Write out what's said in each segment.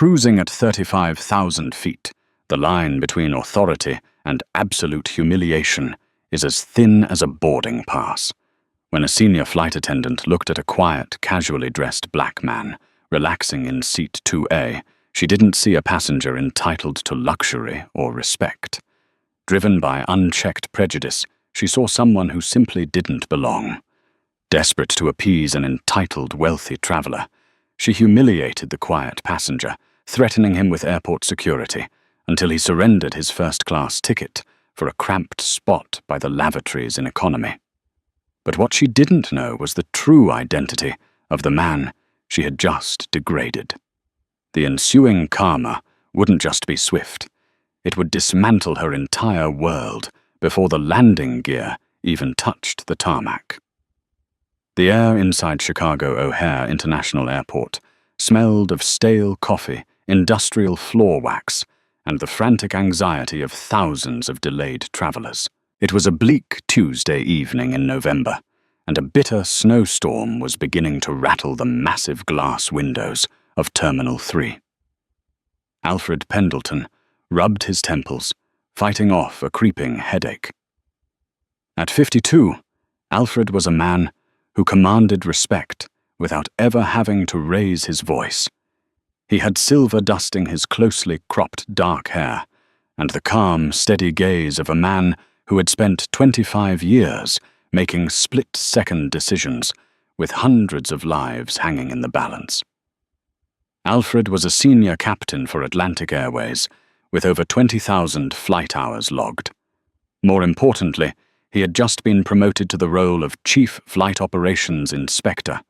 Cruising at 35,000 feet, the line between authority and absolute humiliation is as thin as a boarding pass. When a senior flight attendant looked at a quiet, casually dressed black man relaxing in seat 2A, she didn't see a passenger entitled to luxury or respect. Driven by unchecked prejudice, she saw someone who simply didn't belong. Desperate to appease an entitled, wealthy traveler, she humiliated the quiet passenger, threatening him with airport security, until he surrendered his first-class ticket for a cramped spot by the lavatories in economy. But what she didn't know was the true identity of the man she had just degraded. The ensuing karma wouldn't just be swift. It would dismantle her entire world before the landing gear even touched the tarmac. The air inside Chicago O'Hare International Airport smelled of stale coffee, industrial floor wax, and the frantic anxiety of thousands of delayed travelers. It was a bleak Tuesday evening in November, and a bitter snowstorm was beginning to rattle the massive glass windows of Terminal 3. Alfred Pendleton rubbed his temples, fighting off a creeping headache. At 52, Alfred was a man who commanded respect without ever having to raise his voice. He had silver dusting his closely cropped dark hair, and the calm, steady gaze of a man who had spent 25 years making split-second decisions with hundreds of lives hanging in the balance. Alfred was a senior captain for Atlantic Airways, with over 20,000 flight hours logged. More importantly, he had just been promoted to the role of Chief Flight Operations Inspector,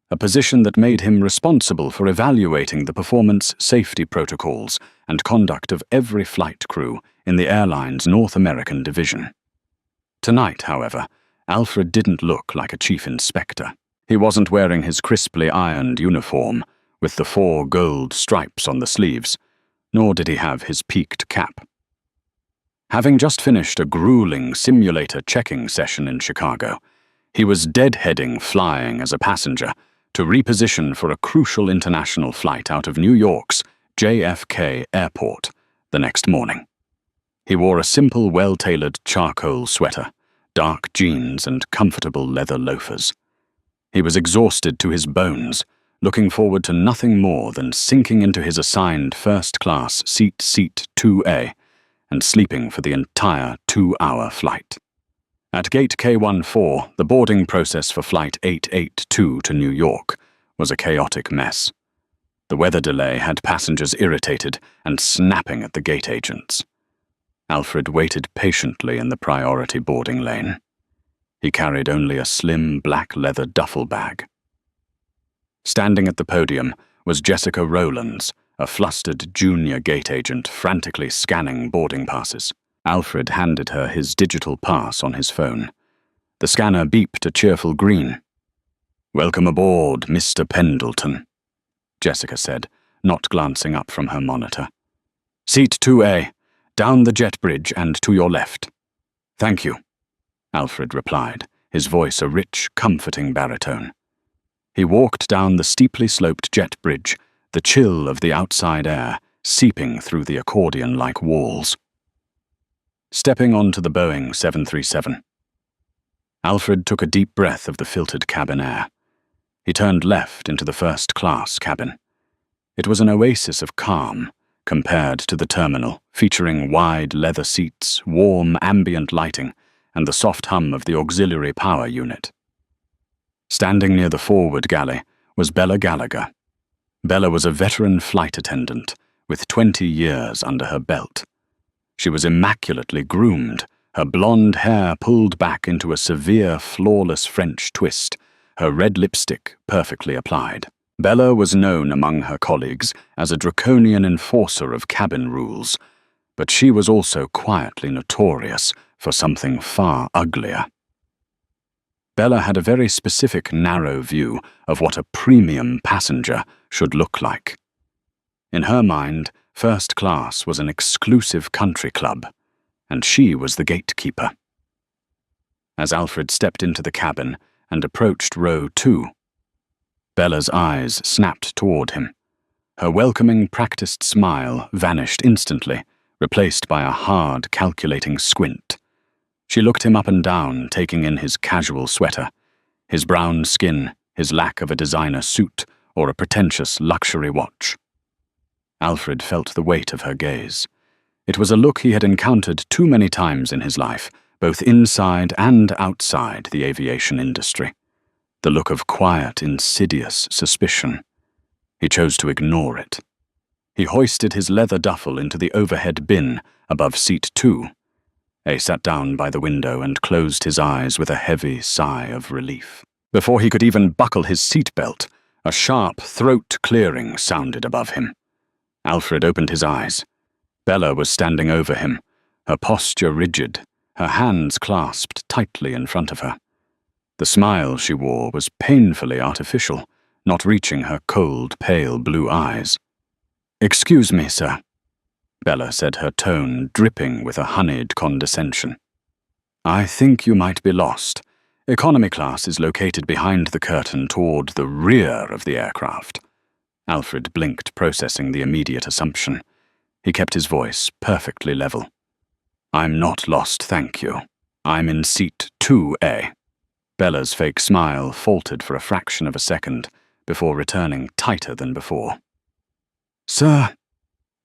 a position that made him responsible for evaluating the performance safety protocols and conduct of every flight crew in the airline's North American division. Tonight, however, Alfred didn't look like a chief inspector. He wasn't wearing his crisply ironed uniform with the 4 gold stripes on the sleeves, nor did he have his peaked cap. Having just finished a grueling simulator checking session in Chicago, he was deadheading flying as a passenger to reposition for a crucial international flight out of New York's JFK Airport the next morning. He wore a simple, well-tailored charcoal sweater, dark jeans, and comfortable leather loafers. He was exhausted to his bones, looking forward to nothing more than sinking into his assigned first-class seat 2A and sleeping for the entire 2-hour flight. At Gate K14, the boarding process for Flight 882 to New York was a chaotic mess. The weather delay had passengers irritated and snapping at the gate agents. Alfred waited patiently in the priority boarding lane. He carried only a slim black leather duffel bag. Standing at the podium was Jessica Rowlands, a flustered junior gate agent frantically scanning boarding passes. Alfred handed her his digital pass on his phone. The scanner beeped a cheerful green. "Welcome aboard, Mr. Pendleton," Jessica said, not glancing up from her monitor. "Seat 2A, down the jet bridge and to your left." "Thank you," Alfred replied, his voice a rich, comforting baritone. He walked down the steeply sloped jet bridge, the chill of the outside air seeping through the accordion-like walls. Stepping onto the Boeing 737, Alfred took a deep breath of the filtered cabin air. He turned left into the first-class cabin. It was an oasis of calm compared to the terminal, featuring wide leather seats, warm ambient lighting, and the soft hum of the auxiliary power unit. Standing near the forward galley was Bella Gallagher. Bella was a veteran flight attendant with 20 years under her belt. She was immaculately groomed, her blonde hair pulled back into a severe, flawless French twist, her red lipstick perfectly applied. Bella was known among her colleagues as a draconian enforcer of cabin rules, but she was also quietly notorious for something far uglier. Bella had a very specific, narrow view of what a premium passenger should look like. In her mind, first class was an exclusive country club, and she was the gatekeeper. As Alfred stepped into the cabin and approached row 2, Bella's eyes snapped toward him. Her welcoming, practiced smile vanished instantly, replaced by a hard, calculating squint. She looked him up and down, taking in his casual sweater, his brown skin, his lack of a designer suit or a pretentious luxury watch. Alfred felt the weight of her gaze. It was a look he had encountered too many times in his life, both inside and outside the aviation industry. The look of quiet, insidious suspicion. He chose to ignore it. He hoisted his leather duffel into the overhead bin above seat 2. A sat down by the window and closed his eyes with a heavy sigh of relief. Before he could even buckle his seatbelt, a sharp throat clearing sounded above him. Alfred opened his eyes. Bella was standing over him, her posture rigid, her hands clasped tightly in front of her. The smile she wore was painfully artificial, not reaching her cold, pale blue eyes. "Excuse me, sir," Bella said, her tone dripping with a honeyed condescension. "I think you might be lost. Economy class is located behind the curtain toward the rear of the aircraft." Alfred blinked, processing the immediate assumption. He kept his voice perfectly level. "I'm not lost, thank you. I'm in seat 2A. Bella's fake smile faltered for a fraction of a second before returning tighter than before. "Sir,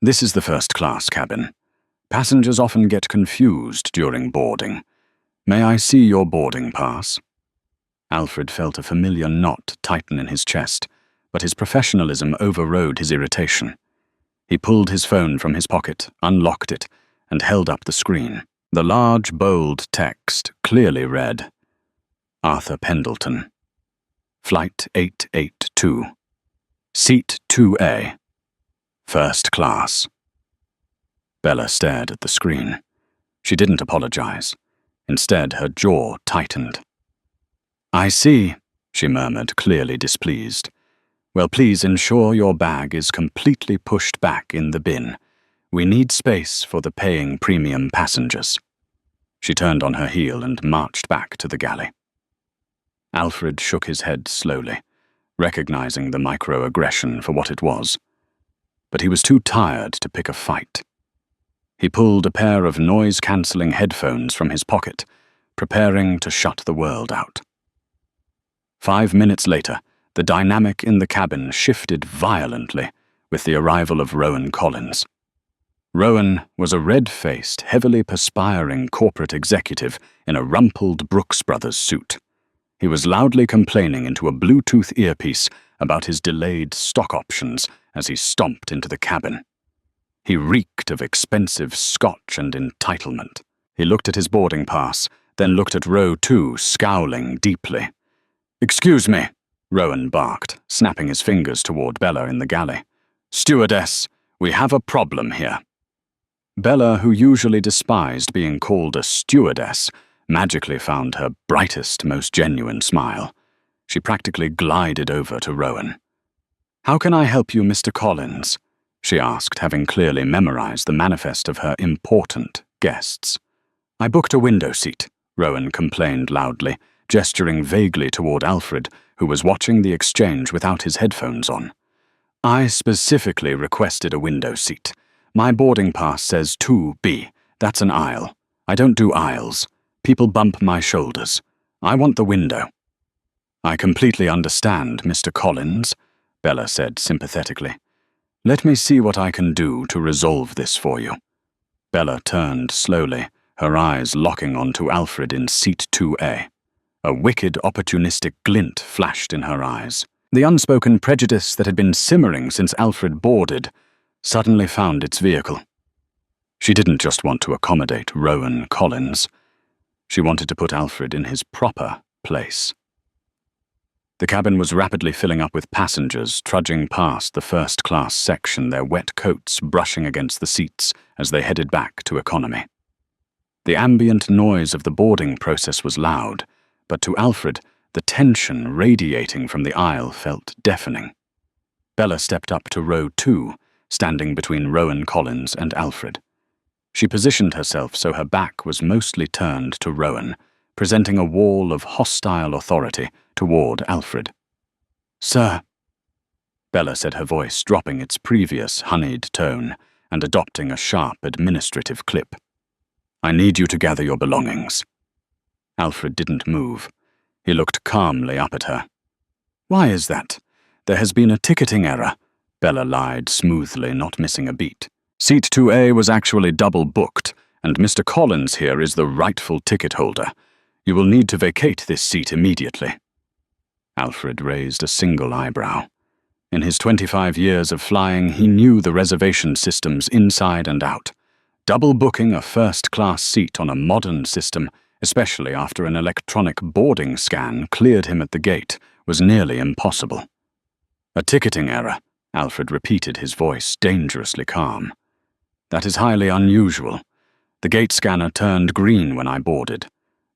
this is the first-class cabin. Passengers often get confused during boarding. May I see your boarding pass?" Alfred felt a familiar knot tighten in his chest, but his professionalism overrode his irritation. He pulled his phone from his pocket, unlocked it, and held up the screen. The large, bold text clearly read, "Arthur Pendleton. Flight 882. Seat 2A. First class." Bella stared at the screen. She didn't apologize. Instead, her jaw tightened. "I see," she murmured, clearly displeased. "Well, please ensure your bag is completely pushed back in the bin. We need space for the paying premium passengers." She turned on her heel and marched back to the galley. Alfred shook his head slowly, recognizing the microaggression for what it was. But he was too tired to pick a fight. He pulled a pair of noise-canceling headphones from his pocket, preparing to shut the world out. 5 minutes later, the dynamic in the cabin shifted violently with the arrival of Rowan Collins. Rowan was a red-faced, heavily perspiring corporate executive in a rumpled Brooks Brothers suit. He was loudly complaining into a Bluetooth earpiece about his delayed stock options as he stomped into the cabin. He reeked of expensive scotch and entitlement. He looked at his boarding pass, then looked at row 2, scowling deeply. "Excuse me," Rowan barked, snapping his fingers toward Bella in the galley. "Stewardess, we have a problem here." Bella, who usually despised being called a stewardess, magically found her brightest, most genuine smile. She practically glided over to Rowan. "How can I help you, Mr. Collins?" she asked, having clearly memorized the manifest of her important guests. "I booked a window seat," Rowan complained loudly, gesturing vaguely toward Alfred, who was watching the exchange without his headphones on. "I specifically requested a window seat. My boarding pass says 2B. That's an aisle. I don't do aisles. People bump my shoulders. I want the window." "I completely understand, Mr. Collins," Bella said sympathetically. "Let me see what I can do to resolve this for you." Bella turned slowly, her eyes locking onto Alfred in seat 2A. A wicked, opportunistic glint flashed in her eyes. The unspoken prejudice that had been simmering since Alfred boarded suddenly found its vehicle. She didn't just want to accommodate Rowan Collins. She wanted to put Alfred in his proper place. The cabin was rapidly filling up with passengers trudging past the first-class section, their wet coats brushing against the seats as they headed back to economy. The ambient noise of the boarding process was loud, but to Alfred, the tension radiating from the aisle felt deafening. Bella stepped up to row 2, standing between Rowan Collins and Alfred. She positioned herself so her back was mostly turned to Rowan, presenting a wall of hostile authority toward Alfred. "Sir." Bella said, her voice dropping its previous honeyed tone and adopting a sharp administrative clip. "I need you to gather your belongings." Alfred didn't move. He looked calmly up at her. "Why is that? There has been a ticketing error," Bella lied smoothly, not missing a beat. "Seat 2A was actually double booked, and Mr. Collins here is the rightful ticket holder. You will need to vacate this seat immediately." Alfred raised a single eyebrow. In his 25 years of flying, he knew the reservation systems inside and out. Double booking a first-class seat on a modern system, especially after an electronic boarding scan cleared him at the gate, was nearly impossible. "A ticketing error," Alfred repeated, his voice dangerously calm. "That is highly unusual. The gate scanner turned green when I boarded.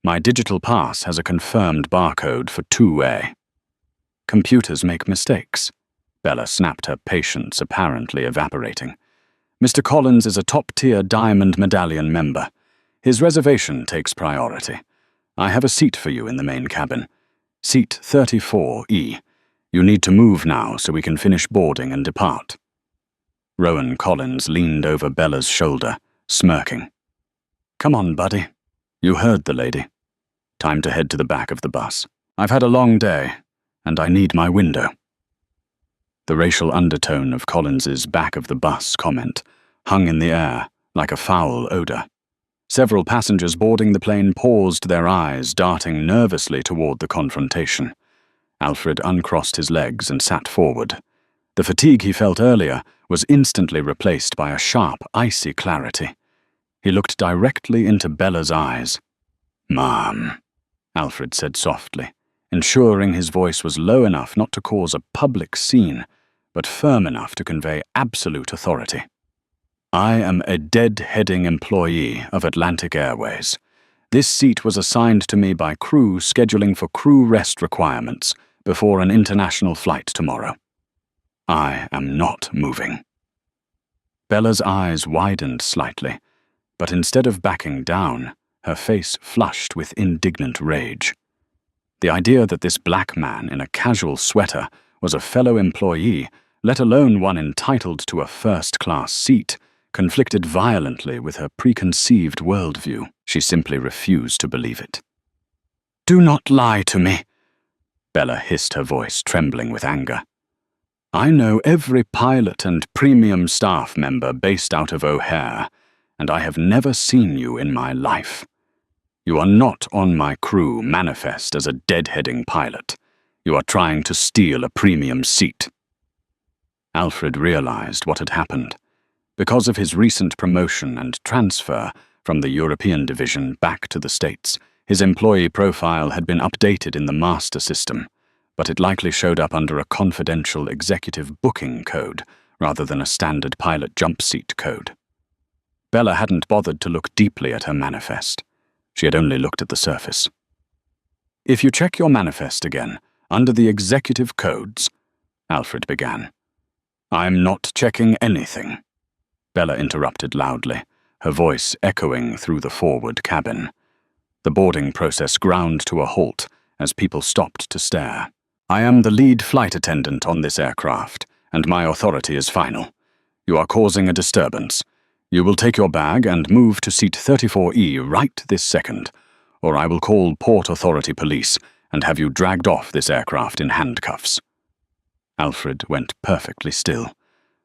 My digital pass has a confirmed barcode for 2A. "Computers make mistakes." Bella snapped, her patience apparently evaporating. "Mr. Collins is a top-tier Diamond Medallion member. His reservation takes priority. I have a seat for you in the main cabin. Seat 34E. You need to move now so we can finish boarding and depart." Rowan Collins leaned over Bella's shoulder, smirking. "Come on, buddy. You heard the lady. Time to head to the back of the bus. I've had a long day, and I need my window." The racial undertone of Collins's back of the bus comment hung in the air like a foul odor. Several passengers boarding the plane paused, their eyes darting nervously toward the confrontation. Alfred uncrossed his legs and sat forward. The fatigue he felt earlier was instantly replaced by a sharp, icy clarity. He looked directly into Bella's eyes. "Ma'am," Alfred said softly, ensuring his voice was low enough not to cause a public scene, but firm enough to convey absolute authority. "I am a dead-heading employee of Atlantic Airways. This seat was assigned to me by crew scheduling for crew rest requirements before an international flight tomorrow. I am not moving." Bella's eyes widened slightly, but instead of backing down, her face flushed with indignant rage. The idea that this black man in a casual sweater was a fellow employee, let alone one entitled to a first-class seat, conflicted violently with her preconceived worldview. She simply refused to believe it. "Do not lie to me," Bella hissed, her voice trembling with anger. "I know every pilot and premium staff member based out of O'Hare, and I have never seen you in my life. You are not on my crew manifest as a deadheading pilot. You are trying to steal a premium seat." Alfred realized what had happened. Because of his recent promotion and transfer from the European division back to the States, his employee profile had been updated in the master system, but it likely showed up under a confidential executive booking code rather than a standard pilot jump seat code. Bella hadn't bothered to look deeply at her manifest. She had only looked at the surface. "If you check your manifest again, under the executive codes," Alfred began. "I'm not checking anything," Bella interrupted loudly, her voice echoing through the forward cabin. The boarding process ground to a halt as people stopped to stare. "I am the lead flight attendant on this aircraft, and my authority is final. You are causing a disturbance. You will take your bag and move to seat 34E right this second, or I will call Port Authority Police and have you dragged off this aircraft in handcuffs." Alfred went perfectly still.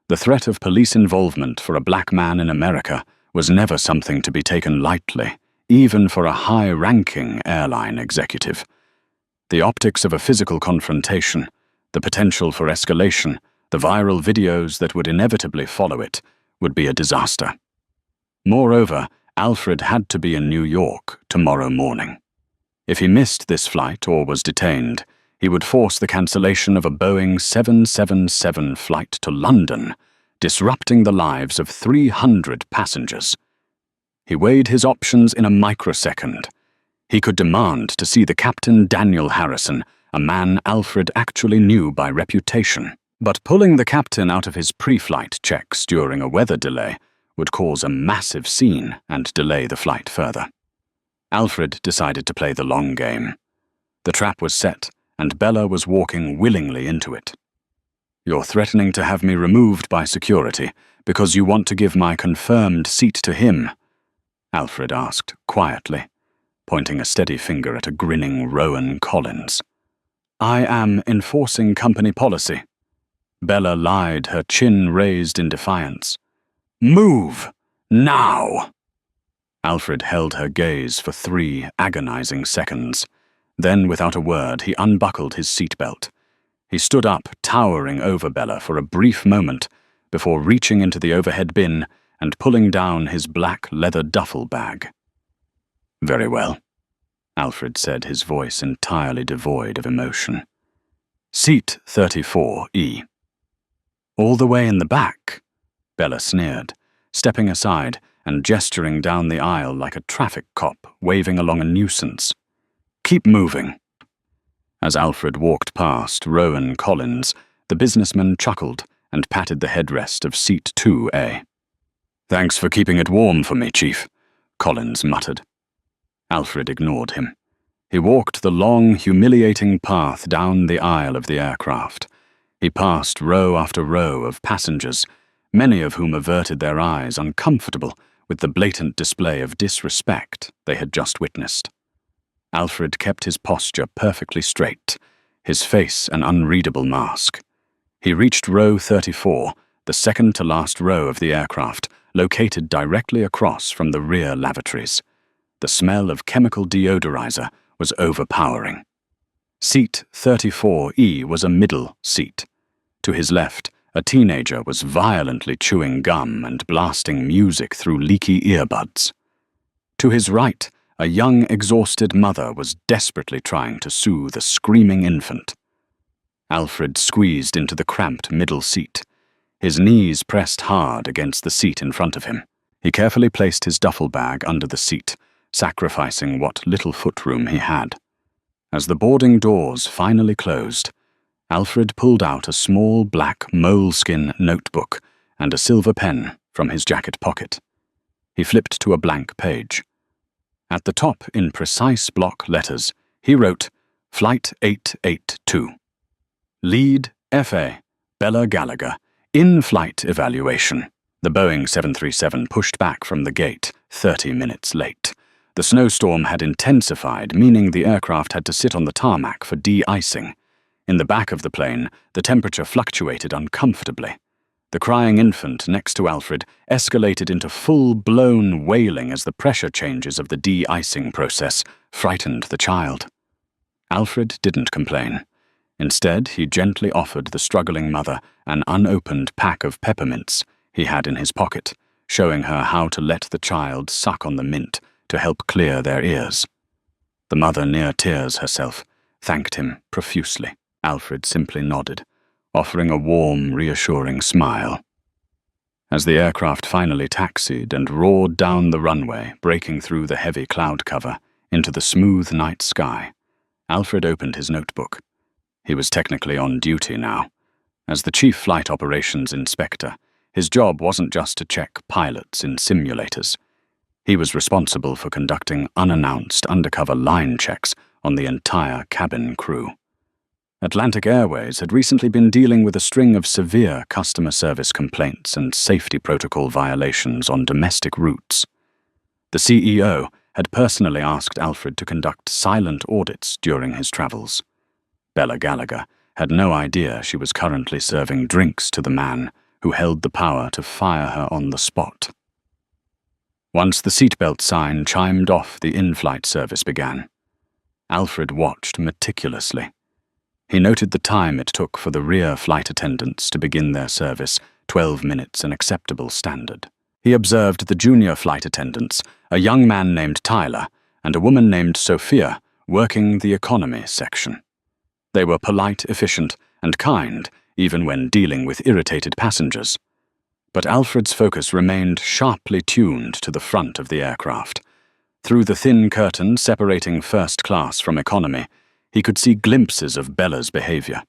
The threat of police involvement for a black man in America was never something to be taken lightly, even for a high-ranking airline executive. The optics of a physical confrontation, the potential for escalation, the viral videos that would inevitably follow it, would be a disaster. Moreover, Alfred had to be in New York tomorrow morning. If he missed this flight or was detained, he would force the cancellation of a Boeing 777 flight to London, disrupting the lives of 300 passengers. He weighed his options in a microsecond. He could demand to see the Captain Daniel Harrison, a man Alfred actually knew by reputation. But pulling the captain out of his pre-flight checks during a weather delay would cause a massive scene and delay the flight further. Alfred decided to play the long game. The trap was set, and Bella was walking willingly into it. You're threatening to have me removed by security because you want to give my confirmed seat to him? Alfred asked quietly, pointing a steady finger at a grinning Rowan Collins. I am enforcing company policy. Bella lied, her chin raised in defiance. Move! Now! Alfred held her gaze for 3 agonizing seconds. Then, without a word, he unbuckled his seatbelt. He stood up, towering over Bella for a brief moment, before reaching into the overhead bin and pulling down his black leather duffel bag. Very well, Alfred said, his voice entirely devoid of emotion. Seat 34E. All the way in the back, Bella sneered, stepping aside and gesturing down the aisle like a traffic cop waving along a nuisance. Keep moving. As Alfred walked past Rowan Collins, the businessman chuckled and patted the headrest of seat 2A. Thanks for keeping it warm for me, Chief, Collins muttered. Alfred ignored him. He walked the long, humiliating path down the aisle of the aircraft. He passed row after row of passengers, many of whom averted their eyes, uncomfortable with the blatant display of disrespect they had just witnessed. Alfred kept his posture perfectly straight, his face an unreadable mask. He reached row 34, the second-to-last row of the aircraft, located directly across from the rear lavatories. The smell of chemical deodorizer was overpowering. Seat 34E was a middle seat. To his left, a teenager was violently chewing gum and blasting music through leaky earbuds. To his right, a young, exhausted mother was desperately trying to soothe a screaming infant. Alfred squeezed into the cramped middle seat. His knees pressed hard against the seat in front of him. He carefully placed his duffel bag under the seat, sacrificing what little footroom he had. As the boarding doors finally closed, Alfred pulled out a small black moleskin notebook and a silver pen from his jacket pocket. He flipped to a blank page. At the top, in precise block letters, he wrote, Flight 882. Lead FA, Bella Gallagher, in-flight evaluation. The Boeing 737 pushed back from the gate, 30 minutes late. The snowstorm had intensified, meaning the aircraft had to sit on the tarmac for de-icing. In the back of the plane, the temperature fluctuated uncomfortably. The crying infant next to Alfred escalated into full-blown wailing as the pressure changes of the de-icing process frightened the child. Alfred didn't complain. Instead, he gently offered the struggling mother an unopened pack of peppermints he had in his pocket, showing her how to let the child suck on the mint to help clear their ears. The mother, near tears herself, thanked him profusely. Alfred simply nodded, offering a warm, reassuring smile. As the aircraft finally taxied and roared down the runway, breaking through the heavy cloud cover into the smooth night sky, Alfred opened his notebook. He was technically on duty now. As the chief flight operations inspector, his job wasn't just to check pilots in simulators. He was responsible for conducting unannounced undercover line checks on the entire cabin crew. Atlantic Airways had recently been dealing with a string of severe customer service complaints and safety protocol violations on domestic routes. The CEO had personally asked Alfred to conduct silent audits during his travels. Bella Gallagher had no idea she was currently serving drinks to the man who held the power to fire her on the spot. Once the seatbelt sign chimed off, the in-flight service began. Alfred watched meticulously. He noted the time it took for the rear flight attendants to begin their service, 12 minutes an acceptable standard. He observed the junior flight attendants, a young man named Tyler and a woman named Sophia, working the economy section. They were polite, efficient, and kind, even when dealing with irritated passengers. But Alfred's focus remained sharply tuned to the front of the aircraft. Through the thin curtain separating first class from economy, he could see glimpses of Bella's behavior.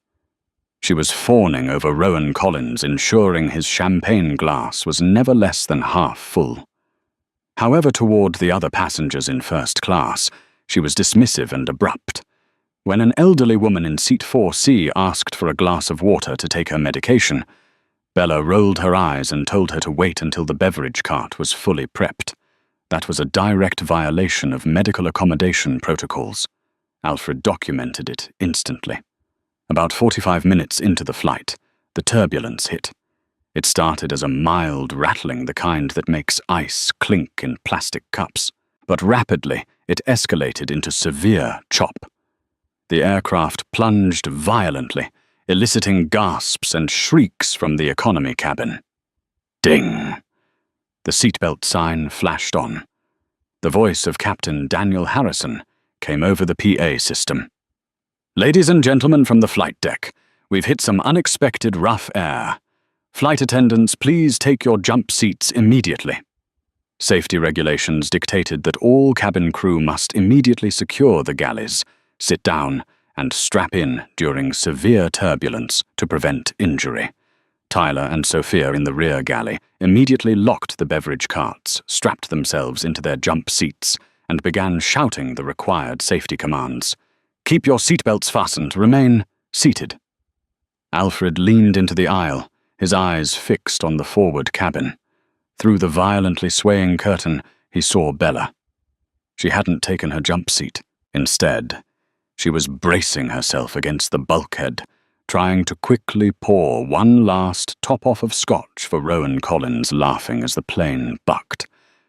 She was fawning over Rowan Collins, ensuring his champagne glass was never less than half full. However, toward the other passengers in first class, she was dismissive and abrupt. When an elderly woman in seat 4C asked for a glass of water to take her medication, Bella rolled her eyes and told her to wait until the beverage cart was fully prepped. That was a direct violation of medical accommodation protocols. Alfred documented it instantly. About 45 minutes into the flight, the turbulence hit. It started as a mild rattling, the kind that makes ice clink in plastic cups, but rapidly it escalated into severe chop. The aircraft plunged violently, eliciting gasps and shrieks from the economy cabin. Ding! The seatbelt sign flashed on. The voice of Captain Daniel Harrison came over the PA system. "Ladies and gentlemen from the flight deck, we've hit some unexpected rough air. Flight attendants, please take your jump seats immediately." Safety regulations dictated that all cabin crew must immediately secure the galleys, sit down, and strap in during severe turbulence to prevent injury. Tyler and Sophia in the rear galley immediately locked the beverage carts, strapped themselves into their jump seats, and began shouting the required safety commands. "Keep your seatbelts fastened. Remain seated." Alfred leaned into the aisle, his eyes fixed on the forward cabin. Through the violently swaying curtain, he saw Bella. She hadn't taken her jump seat. Instead, she was bracing herself against the bulkhead, trying to quickly pour one last top-off of scotch for Rowan Collins, laughing as the plane bucked.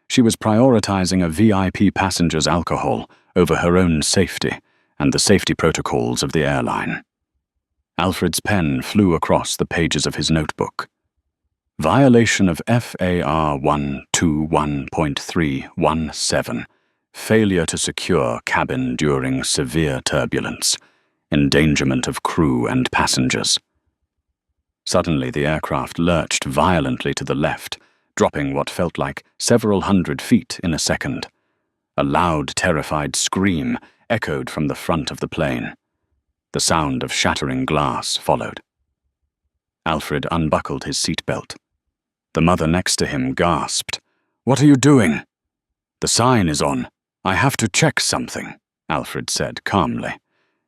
She was prioritizing a VIP passenger's alcohol over her own safety and the safety protocols of the airline. Alfred's pen flew across the pages of his notebook. Violation of FAR 121.317. Failure to secure cabin during severe turbulence. Endangerment of crew and passengers. Suddenly the aircraft lurched violently to the left, dropping what felt like several hundred feet in a second. A loud, terrified scream echoed from the front of the plane. The sound of shattering glass followed. Alfred unbuckled his seatbelt. The mother next to him gasped. "What are you doing?" "The sign is on. I have to check something," Alfred said calmly,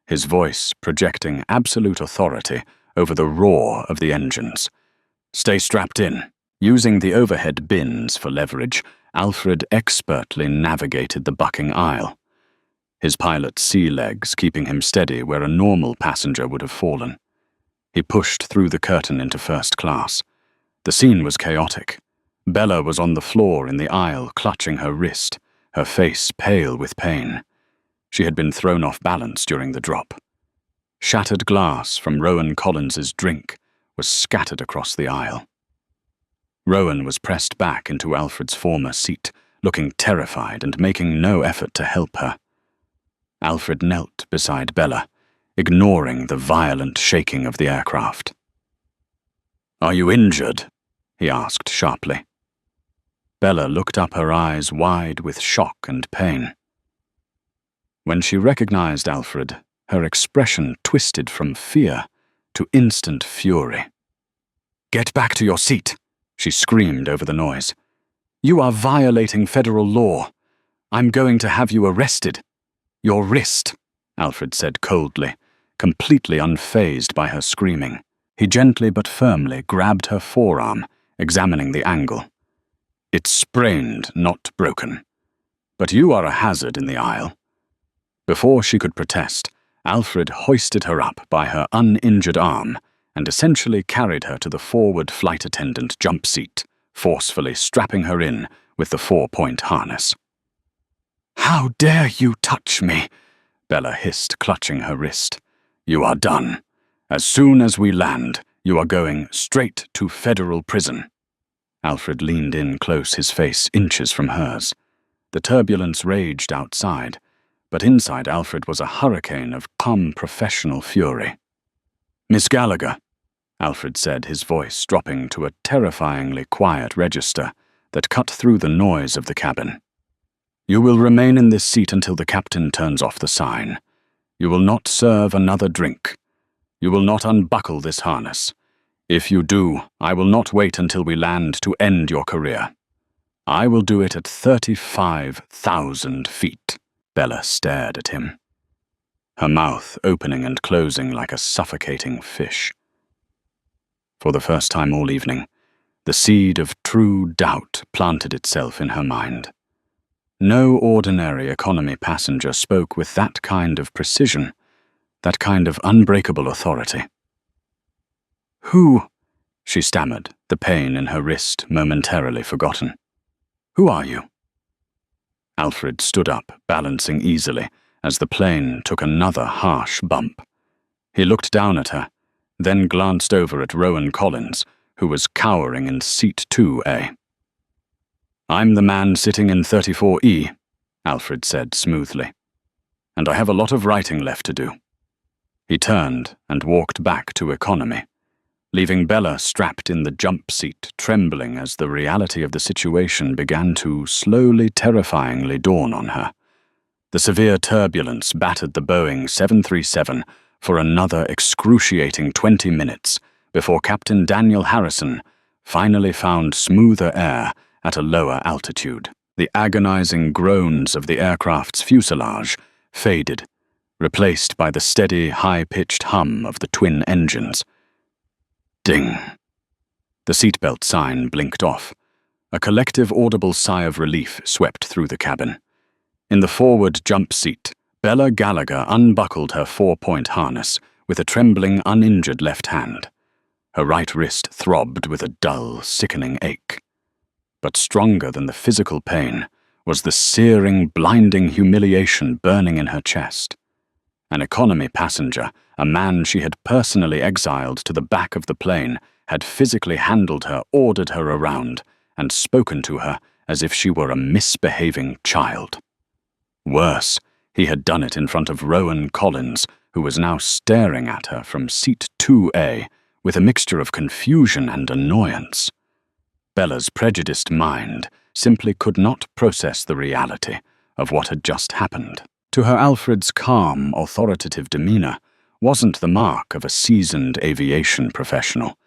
his voice projecting absolute authority over the roar of the engines. "Stay strapped in." Using the overhead bins for leverage, Alfred expertly navigated the bucking aisle, his pilot's sea legs keeping him steady where a normal passenger would have fallen. He pushed through the curtain into first class. The scene was chaotic. Bella was on the floor in the aisle, clutching her wrist, her face pale with pain. She had been thrown off balance during the drop. Shattered glass from Rowan Collins's drink was scattered across the aisle. Rowan was pressed back into Alfred's former seat, looking terrified and making no effort to help her. Alfred knelt beside Bella, ignoring the violent shaking of the aircraft. "Are you injured?" he asked sharply. Bella looked up, her eyes wide with shock and pain. When she recognized Alfred, her expression twisted from fear to instant fury. "Get back to your seat," she screamed over the noise. "You are violating federal law. I'm going to have you arrested." "Your wrist," Alfred said coldly, completely unfazed by her screaming. He gently but firmly grabbed her forearm, examining the angle. "It's sprained, not broken. But you are a hazard in the aisle." Before she could protest, Alfred hoisted her up by her uninjured arm and essentially carried her to the forward flight attendant jump seat, forcefully strapping her in with the 4-point harness. "How dare you touch me?" Bella hissed, clutching her wrist. "You are done. As soon as we land, you are going straight to federal prison." Alfred leaned in close, his face inches from hers. The turbulence raged outside, but inside Alfred was a hurricane of calm professional fury. "Miss Gallagher," Alfred said, his voice dropping to a terrifyingly quiet register that cut through the noise of the cabin. "You will remain in this seat until the captain turns off the sign. You will not serve another drink. You will not unbuckle this harness. If you do, I will not wait until we land to end your career. I will do it at 35,000 feet." Bella stared at him. her mouth opening and closing like a suffocating fish. For the first time all evening, the seed of true doubt planted itself in her mind. No ordinary economy passenger spoke with that kind of precision, that kind of unbreakable authority. "Who?" she stammered, the pain in her wrist momentarily forgotten. "Who are you?" Alfred stood up, balancing easily, as the plane took another harsh bump. He looked down at her, then glanced over at Rowan Collins, who was cowering in seat 2A. "I'm the man sitting in 34E, Alfred said smoothly, "and I have a lot of writing left to do." He turned and walked back to economy, leaving Bella strapped in the jump seat, trembling as the reality of the situation began to slowly, terrifyingly dawn on her. The severe turbulence battered the Boeing 737 for another excruciating 20 minutes before Captain Daniel Harrison finally found smoother air at a lower altitude. The agonizing groans of the aircraft's fuselage faded, replaced by the steady, high-pitched hum of the twin engines. Ding. The seatbelt sign blinked off. A collective audible sigh of relief swept through the cabin. In the forward jump seat, Bella Gallagher unbuckled her 4-point harness with a trembling, uninjured left hand. Her right wrist throbbed with a dull, sickening ache. But stronger than the physical pain was the searing, blinding humiliation burning in her chest. An economy passenger, a man she had personally exiled to the back of the plane, had physically handled her, ordered her around, and spoken to her as if she were a misbehaving child. Worse, he had done it in front of Rowan Collins, who was now staring at her from seat 2A with a mixture of confusion and annoyance. Bella's prejudiced mind simply could not process the reality of what had just happened. To her, Alfred's calm, authoritative demeanor wasn't the mark of a seasoned aviation professional.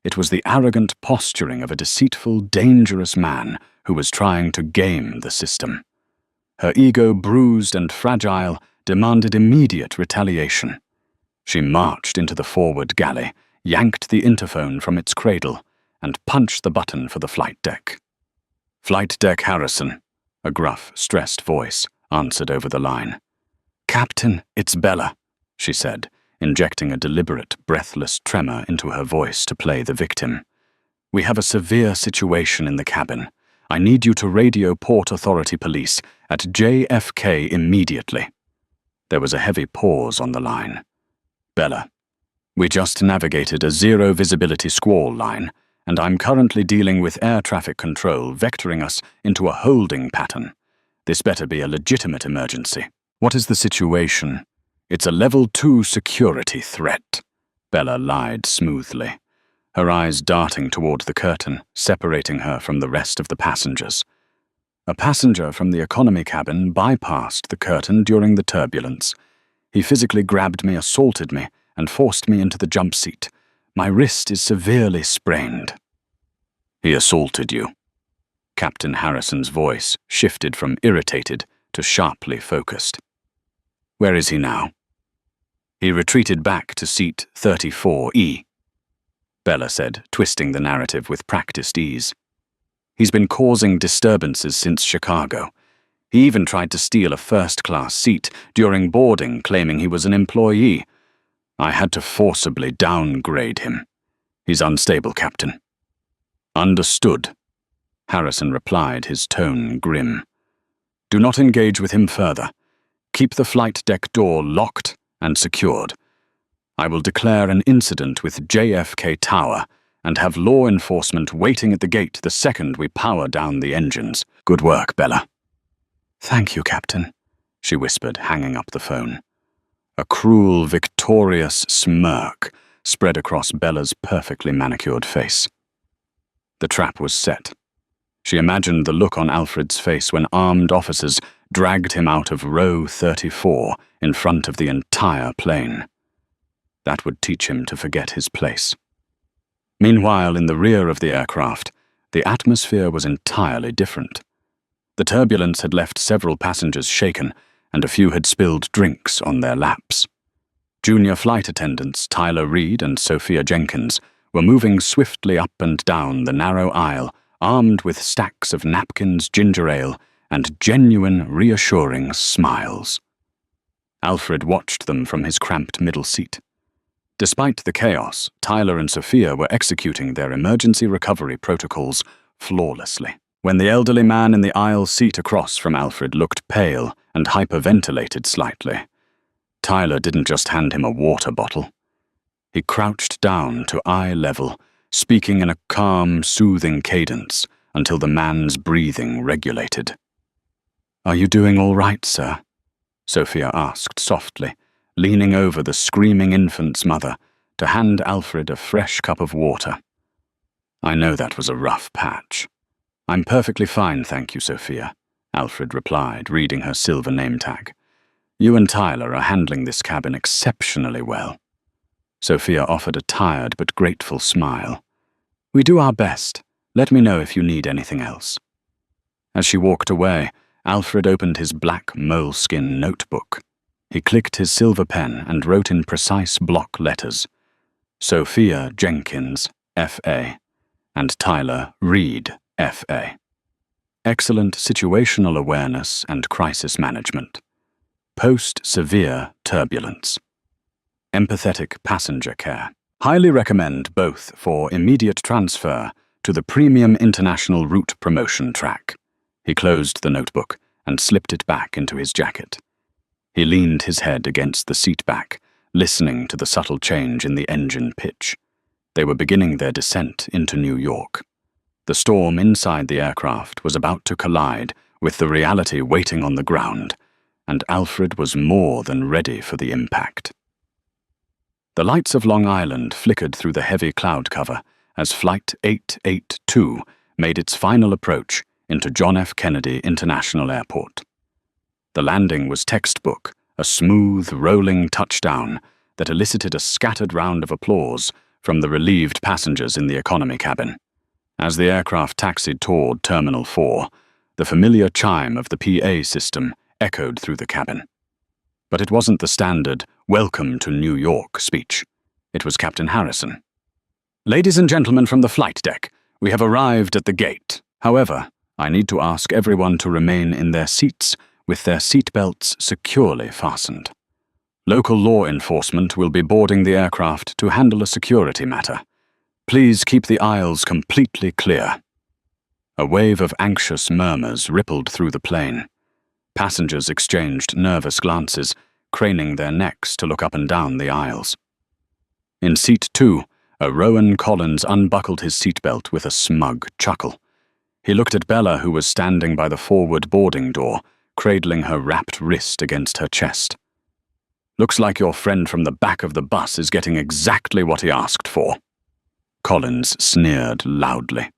It was the arrogant posturing of a deceitful, dangerous man who was trying to game the system. Her ego, bruised and fragile, demanded immediate retaliation. She marched into the forward galley, yanked the interphone from its cradle, and punched the button for the flight deck. "Flight deck Harrison," a gruff, stressed voice answered over the line. "Captain, it's Bella," she said, injecting a deliberate, breathless tremor into her voice to play the victim. "We have a severe situation in the cabin. I need you to radio Port Authority Police at JFK immediately." There was a heavy pause on the line. "Bella, we just navigated a zero-visibility squall line, and I'm currently dealing with air traffic control vectoring us into a holding pattern. This better be a legitimate emergency." "What is the situation?" "It's a level 2 security threat," Bella lied smoothly, her eyes darting toward the curtain, separating her from the rest of the passengers. A passenger from the economy cabin bypassed the curtain during the turbulence. He physically grabbed me, assaulted me, and forced me into the jump seat. My wrist is severely sprained. "He assaulted you." Captain Harrison's voice shifted from irritated to sharply focused. "Where is he now?" "He retreated back to seat 34E," Bella said, twisting the narrative with practiced ease. "He's been causing disturbances since Chicago. He even tried to steal a first-class seat during boarding, claiming he was an employee. I had to forcibly downgrade him. He's unstable, Captain." "Understood," Harrison replied, his tone grim. "Do not engage with him further. Keep the flight deck door locked and secured. I will declare an incident with JFK Tower and have law enforcement waiting at the gate the second we power down the engines. Good work, Bella." "Thank you, Captain," she whispered, hanging up the phone. A cruel, victorious smirk spread across Bella's perfectly manicured face. The trap was set. She imagined the look on Alfred's face when armed officers dragged him out of row 34 in front of the entire plane. That would teach him to forget his place. Meanwhile, in the rear of the aircraft, the atmosphere was entirely different. The turbulence had left several passengers shaken, and a few had spilled drinks on their laps. Junior flight attendants Tyler Reed and Sophia Jenkins were moving swiftly up and down the narrow aisle, armed with stacks of napkins, ginger ale, and genuine, reassuring smiles. Alfred watched them from his cramped middle seat. Despite the chaos, Tyler and Sophia were executing their emergency recovery protocols flawlessly. When the elderly man in the aisle seat across from Alfred looked pale and hyperventilated slightly, Tyler didn't just hand him a water bottle. He crouched down to eye level, speaking in a calm, soothing cadence until the man's breathing regulated. "Are you doing all right, sir?" Sophia asked softly, leaning over the screaming infant's mother to hand Alfred a fresh cup of water. "I know that was a rough patch." "I'm perfectly fine, thank you, Sophia," Alfred replied, reading her silver name tag. "You and Tyler are handling this cabin exceptionally well." Sophia offered a tired but grateful smile. "We do our best. Let me know if you need anything else." As she walked away, Alfred opened his black moleskin notebook. He clicked his silver pen and wrote in precise block letters, "Sophia Jenkins, F.A., and Tyler Reed, F.A. Excellent situational awareness and crisis management. Post-severe turbulence. Empathetic passenger care. Highly recommend both for immediate transfer to the Premium International Route Promotion track." He closed the notebook and slipped it back into his jacket. He leaned his head against the seat back, listening to the subtle change in the engine pitch. They were beginning their descent into New York. The storm inside the aircraft was about to collide with the reality waiting on the ground, and Alfred was more than ready for the impact. The lights of Long Island flickered through the heavy cloud cover as Flight 882 made its final approach into John F. Kennedy International Airport. The landing was textbook, a smooth, rolling touchdown that elicited a scattered round of applause from the relieved passengers in the economy cabin. As the aircraft taxied toward Terminal 4, the familiar chime of the PA system echoed through the cabin. But it wasn't the standard "Welcome to New York" speech. It was Captain Harrison. "Ladies and gentlemen from the flight deck, we have arrived at the gate. However, I need to ask everyone to remain in their seats with their seatbelts securely fastened. Local law enforcement will be boarding the aircraft to handle a security matter. Please keep the aisles completely clear." A wave of anxious murmurs rippled through the plane. Passengers exchanged nervous glances, craning their necks to look up and down the aisles. In Seat 2, a Rowan Collins unbuckled his seatbelt with a smug chuckle. He looked at Bella, who was standing by the forward boarding door, cradling her wrapped wrist against her chest. "Looks like your friend from the back of the bus is getting exactly what he asked for." Collins sneered loudly.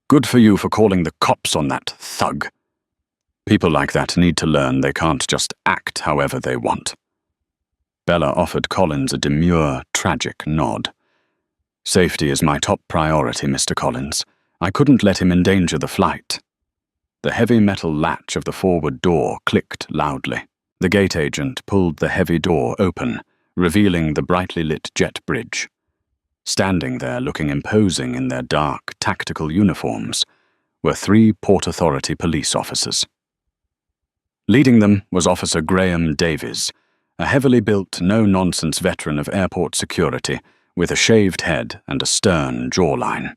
"Good for you for calling the cops on that thug." People like that need to learn they can't just act however they want. Bella offered Collins a demure, tragic nod. "Safety is my top priority, Mr. Collins. I couldn't let him endanger the flight." The heavy metal latch of the forward door clicked loudly. The gate agent pulled the heavy door open, revealing the brightly lit jet bridge. Standing there looking imposing in their dark, tactical uniforms were 3 Port Authority police officers. Leading them was Officer Graham Davies, a heavily built, no-nonsense veteran of airport security with a shaved head and a stern jawline.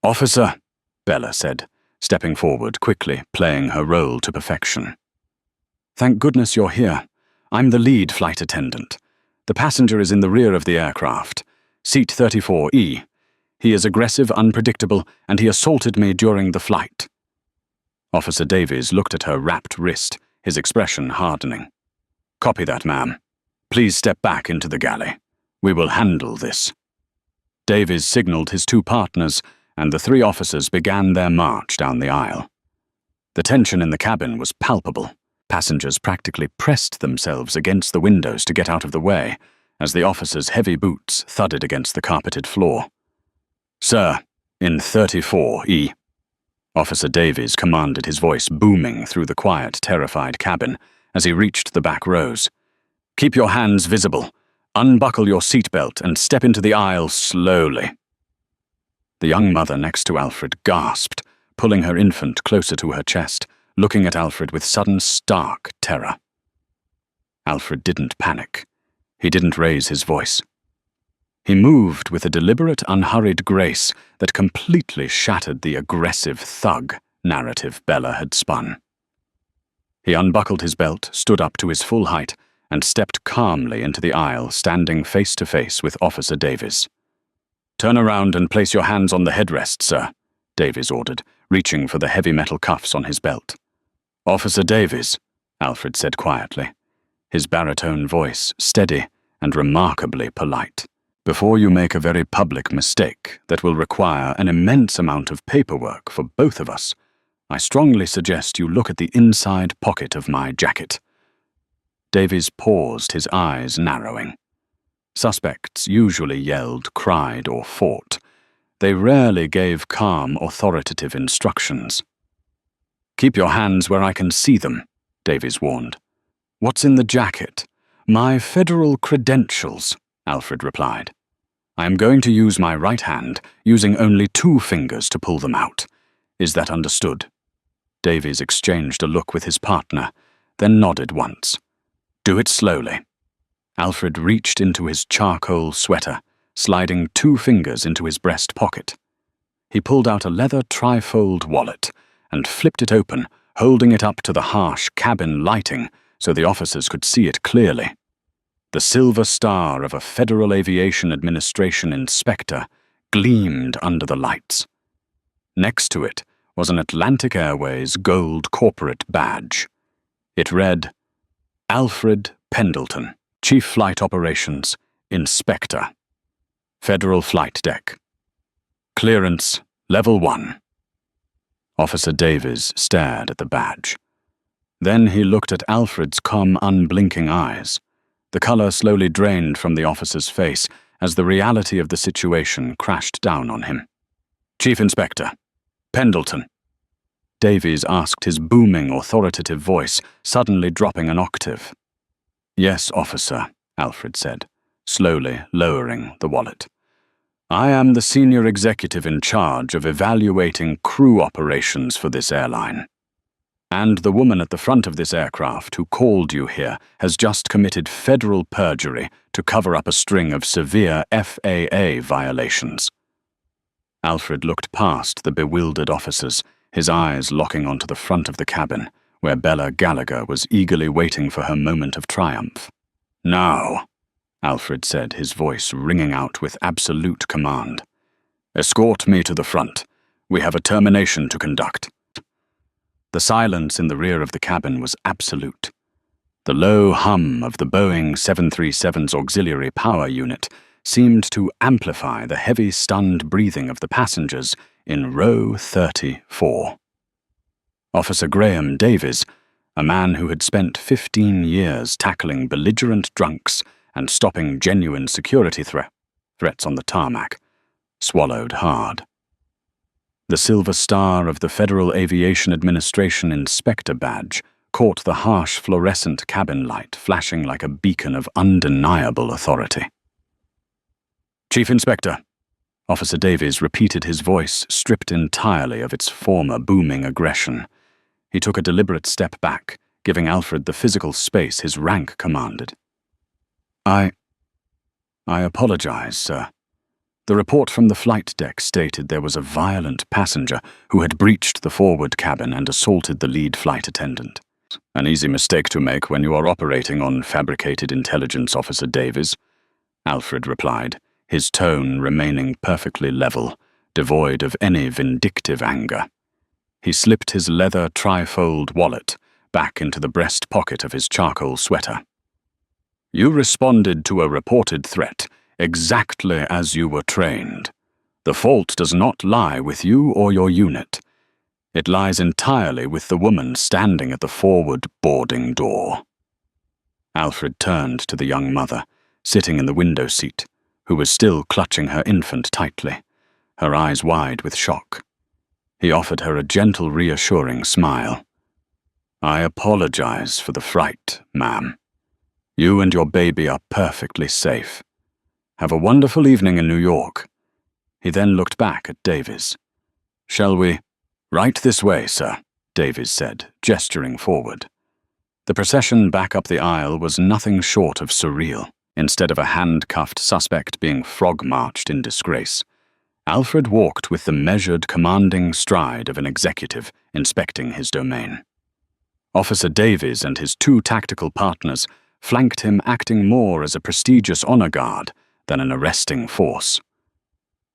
"Officer," Bella said, stepping forward quickly, playing her role to perfection. "Thank goodness you're here. I'm the lead flight attendant. The passenger is in the rear of the aircraft, Seat 34E. He is aggressive, unpredictable, and he assaulted me during the flight." Officer Davies looked at her wrapped wrist, his expression hardening. "Copy that, ma'am. Please step back into the galley. We will handle this." Davies signaled his 2 partners, and the 3 officers began their march down the aisle. The tension in the cabin was palpable. Passengers practically pressed themselves against the windows to get out of the way, as the officers' heavy boots thudded against the carpeted floor. "Sir, in 34E." Officer Davies commanded, his voice booming through the quiet, terrified cabin as he reached the back rows. "Keep your hands visible. Unbuckle your seatbelt and step into the aisle slowly." The young mother next to Alfred gasped, pulling her infant closer to her chest, looking at Alfred with sudden, stark terror. Alfred didn't panic. He didn't raise his voice. He moved with a deliberate, unhurried grace that completely shattered the aggressive thug narrative Bella had spun. He unbuckled his belt, stood up to his full height, and stepped calmly into the aisle, standing face to face with Officer Davies. "Turn around and place your hands on the headrest, sir," Davies ordered, reaching for the heavy metal cuffs on his belt. "Officer Davies," Alfred said quietly, his baritone voice steady and remarkably polite. "Before you make a very public mistake that will require an immense amount of paperwork for both of us, I strongly suggest you look at the inside pocket of my jacket." Davies paused, his eyes narrowing. Suspects usually yelled, cried, or fought. They rarely gave calm, authoritative instructions. "Keep your hands where I can see them," Davies warned. "What's in the jacket?" "My federal credentials," Alfred replied. "I am going to use my right hand, using only 2 fingers to pull them out. Is that understood?" Davies exchanged a look with his partner, then nodded once. "Do it slowly." Alfred reached into his charcoal sweater, sliding 2 fingers into his breast pocket. He pulled out a leather trifold wallet and flipped it open, holding it up to the harsh cabin lighting so the officers could see it clearly. The silver star of a Federal Aviation Administration inspector gleamed under the lights. Next to it was an Atlantic Airways gold corporate badge. It read, "Alfred Pendleton, Chief Flight Operations, Inspector. Federal Flight Deck. Clearance, Level 1. Officer Davies stared at the badge. Then he looked at Alfred's calm, unblinking eyes. The color slowly drained from the officer's face as the reality of the situation crashed down on him. "Chief Inspector, Pendleton." Davies asked, his booming, authoritative voice suddenly dropping an octave. "Yes, officer," Alfred said, slowly lowering the wallet. "I am the senior executive in charge of evaluating crew operations for this airline. And the woman at the front of this aircraft who called you here has just committed federal perjury to cover up a string of severe FAA violations." Alfred looked past the bewildered officers, his eyes locking onto the front of the cabin, where Bella Gallagher was eagerly waiting for her moment of triumph. "Now," Alfred said, his voice ringing out with absolute command. "Escort me to the front. We have a termination to conduct." The silence in the rear of the cabin was absolute. The low hum of the Boeing 737's auxiliary power unit seemed to amplify the heavy, stunned breathing of the passengers in row 34. Officer Graham Davies, a man who had spent 15 years tackling belligerent drunks and stopping genuine security threats on the tarmac, swallowed hard. The silver star of the Federal Aviation Administration Inspector badge caught the harsh fluorescent cabin light flashing like a beacon of undeniable authority. "Chief Inspector," Officer Davies repeated, his voice stripped entirely of its former booming aggression. He took a deliberate step back, giving Alfred the physical space his rank commanded. I apologize, sir. The report from the flight deck stated there was a violent passenger who had breached the forward cabin and assaulted the lead flight attendant. An easy mistake to make when you are operating on fabricated intelligence, Officer Davies, Alfred replied, his tone remaining perfectly level, devoid of any vindictive anger. He slipped his leather trifold wallet back into the breast pocket of his charcoal sweater. "You responded to a reported threat exactly as you were trained. The fault does not lie with you or your unit. It lies entirely with the woman standing at the forward boarding door." Alfred turned to the young mother, sitting in the window seat, who was still clutching her infant tightly, her eyes wide with shock. He offered her a gentle, reassuring smile. "I apologize for the fright, ma'am. You and your baby are perfectly safe. Have a wonderful evening in New York." He then looked back at Davies. "Shall we?" "Right this way, sir," Davies said, gesturing forward. The procession back up the aisle was nothing short of surreal. Instead of a handcuffed suspect being frog-marched in disgrace, Alfred walked with the measured, commanding stride of an executive inspecting his domain. Officer Davies and his two tactical partners flanked him, acting more as a prestigious honor guard than an arresting force.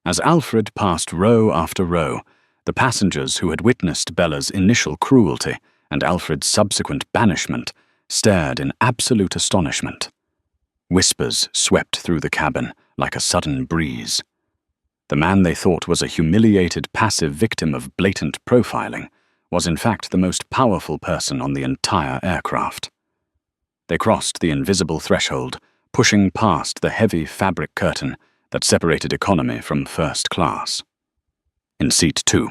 As Alfred passed row after row, the passengers who had witnessed Bella's initial cruelty and Alfred's subsequent banishment stared in absolute astonishment. Whispers swept through the cabin like a sudden breeze. The man they thought was a humiliated passive victim of blatant profiling was in fact the most powerful person on the entire aircraft. They crossed the invisible threshold, pushing past the heavy fabric curtain that separated economy from first class. In seat 2,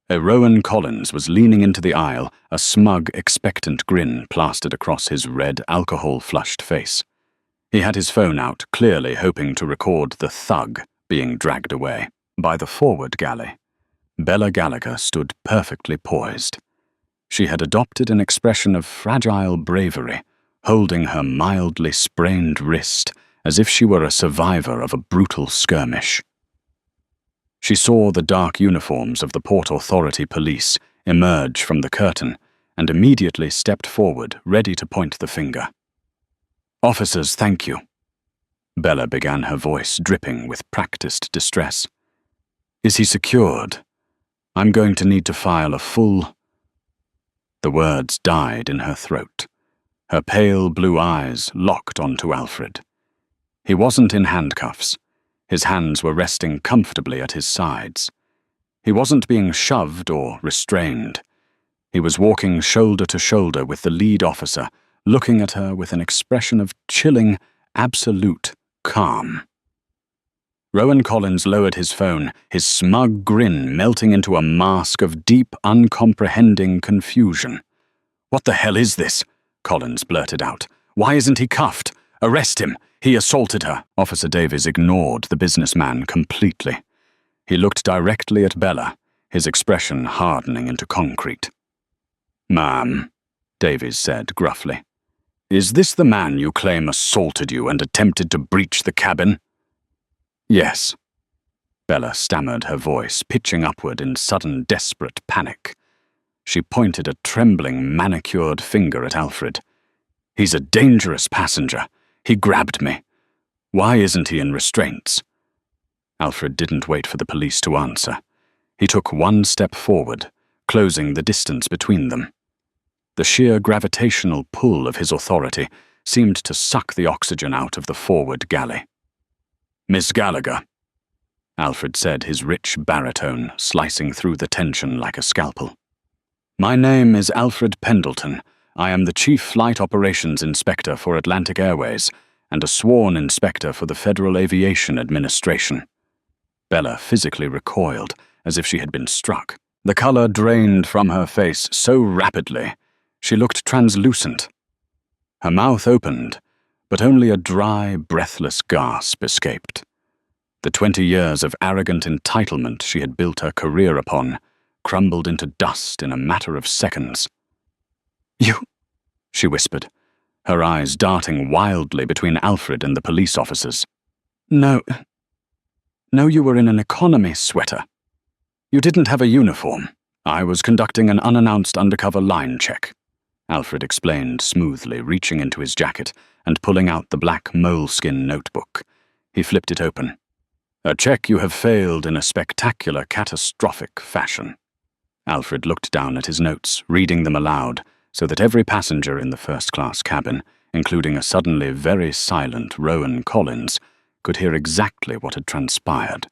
Rowan Collins was leaning into the aisle, a smug, expectant grin plastered across his red, alcohol-flushed face. He had his phone out, clearly hoping to record the thug being dragged away. By the forward galley, Bella Gallagher stood perfectly poised. She had adopted an expression of fragile bravery, holding her mildly sprained wrist as if she were a survivor of a brutal skirmish. She saw the dark uniforms of the Port Authority police emerge from the curtain and immediately stepped forward, ready to point the finger. "Officers, thank you." Bella began, her voice dripping with practiced distress. "Is he secured? I'm going to need to file a full—" The words died in her throat. Her pale blue eyes locked onto Alfred. He wasn't in handcuffs. His hands were resting comfortably at his sides. He wasn't being shoved or restrained. He was walking shoulder to shoulder with the lead officer, looking at her with an expression of chilling, absolute calm. Rowan Collins lowered his phone, his smug grin melting into a mask of deep, uncomprehending confusion. "What the hell is this?" Collins blurted out. "Why isn't he cuffed? Arrest him! He assaulted her." Officer Davies ignored the businessman completely. He looked directly at Bella, his expression hardening into concrete. "Ma'am," Davies said gruffly, "is this the man you claim assaulted you and attempted to breach the cabin?" "Yes." Bella stammered, her voice pitching upward in sudden desperate panic. She pointed a trembling, manicured finger at Alfred. "He's a dangerous passenger. He grabbed me. Why isn't he in restraints?" Alfred didn't wait for the police to answer. He took one step forward, closing the distance between them. The sheer gravitational pull of his authority seemed to suck the oxygen out of the forward galley. "Miss Gallagher," Alfred said, his rich baritone slicing through the tension like a scalpel. "My name is Alfred Pendleton. I am the Chief Flight Operations Inspector for Atlantic Airways and a sworn inspector for the Federal Aviation Administration." Bella physically recoiled, as if she had been struck. The color drained from her face so rapidly, she looked translucent. Her mouth opened, but only a dry, breathless gasp escaped. The 20 years of arrogant entitlement she had built her career upon crumbled into dust in a matter of seconds. "You," she whispered, her eyes darting wildly between Alfred and the police officers. No, you were in an economy sweater. You didn't have a uniform. I was conducting an unannounced undercover line check," Alfred explained smoothly, reaching into his jacket and pulling out the black moleskin notebook. He flipped it open. "A check you have failed in a spectacular, catastrophic fashion." Alfred looked down at his notes, reading them aloud, so that every passenger in the first-class cabin, including a suddenly very silent Rowan Collins, could hear exactly what had transpired.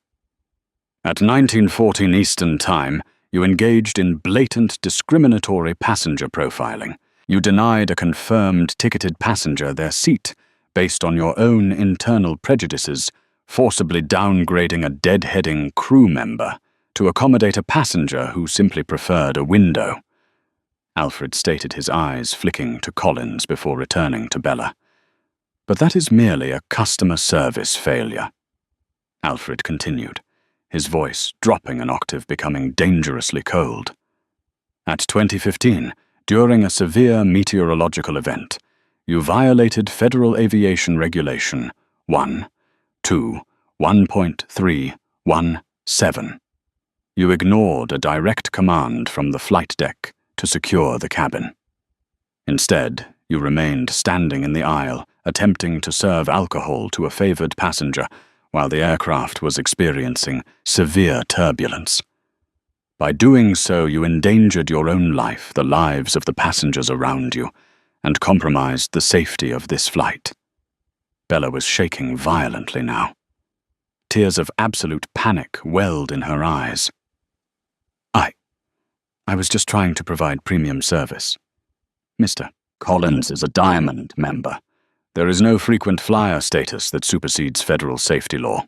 "At 1914 Eastern Time, you engaged in blatant discriminatory passenger profiling. You denied a confirmed ticketed passenger their seat based on your own internal prejudices, forcibly downgrading a deadheading crew member to accommodate a passenger who simply preferred a window. Alfred stated, his eyes flicking to Collins before returning to Bella. But that is merely a customer service failure. Alfred continued, his voice dropping an octave, becoming dangerously cold. At 2015, during a severe meteorological event, you violated Federal Aviation Regulation 1.2.1.317. You ignored a direct command from the flight deck to secure the cabin. Instead, you remained standing in the aisle, attempting to serve alcohol to a favored passenger while the aircraft was experiencing severe turbulence. By doing so, you endangered your own life, the lives of the passengers around you, and compromised the safety of this flight. Bella was shaking violently now. Tears of absolute panic welled in her eyes. I was just trying to provide premium service. Mr. Collins is a Diamond member. There is no frequent flyer status that supersedes federal safety law.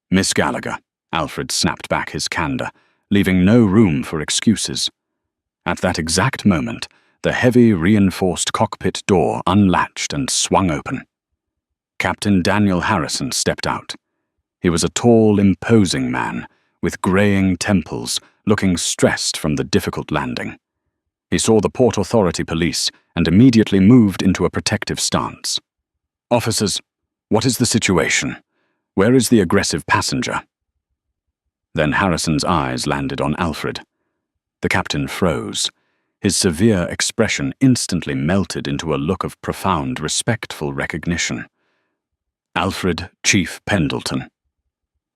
Miss Gallagher, Alfred snapped back his candor, leaving no room for excuses. At that exact moment, the heavy, reinforced cockpit door unlatched and swung open. Captain Daniel Harrison stepped out. He was a tall, imposing man, with graying temples, looking stressed from the difficult landing. He saw the Port Authority police and immediately moved into a protective stance. Officers, what is the situation? Where is the aggressive passenger? Then Harrison's eyes landed on Alfred. The captain froze. His severe expression instantly melted into a look of profound, respectful recognition. Alfred Chief Pendleton.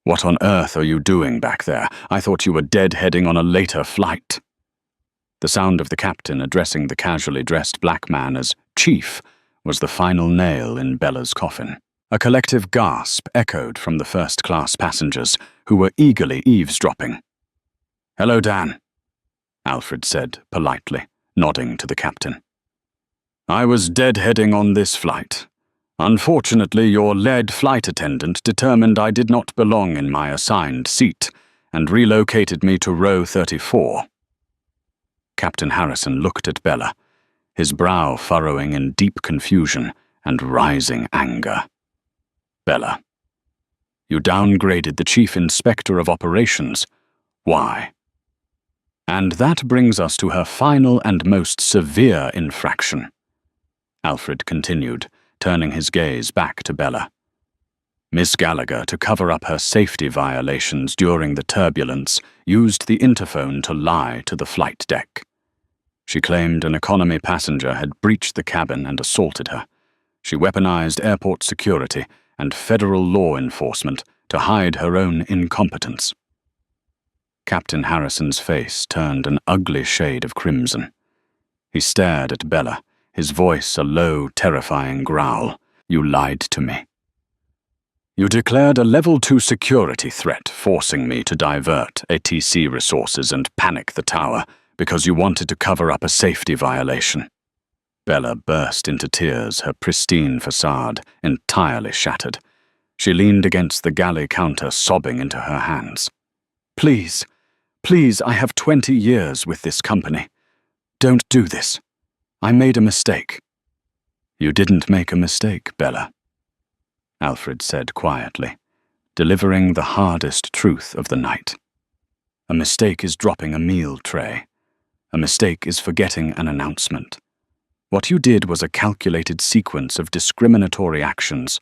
What on earth are you doing back there? I thought you were deadheading on a later flight. The sound of the captain addressing the casually dressed black man as Chief was the final nail in Bella's coffin. A collective gasp echoed from the first-class passengers, who were eagerly eavesdropping. "Hello, Dan," Alfred said politely, nodding to the captain. "I was deadheading on this flight. Unfortunately, your lead flight attendant determined I did not belong in my assigned seat and relocated me to row 34. Captain Harrison looked at Bella, his brow furrowing in deep confusion and rising anger. "Bella, you downgraded the Chief Inspector of Operations. Why?" "And that brings us to her final and most severe infraction," Alfred continued, turning his gaze back to Bella. "Miss Gallagher, to cover up her safety violations during the turbulence, used the interphone to lie to the flight deck. She claimed an economy passenger had breached the cabin and assaulted her. She weaponized airport security and federal law enforcement to hide her own incompetence." Captain Harrison's face turned an ugly shade of crimson. He stared at Bella, his voice a low, terrifying growl. "You lied to me. You declared a Level 2 security threat, forcing me to divert ATC resources and panic the tower because you wanted to cover up a safety violation." Bella burst into tears, her pristine facade entirely shattered. She leaned against the galley counter, sobbing into her hands. Please, I have 20 years with this company. Don't do this. I made a mistake." "You didn't make a mistake, Bella," Alfred said quietly, delivering the hardest truth of the night. "A mistake is dropping a meal tray. A mistake is forgetting an announcement. What you did was a calculated sequence of discriminatory actions,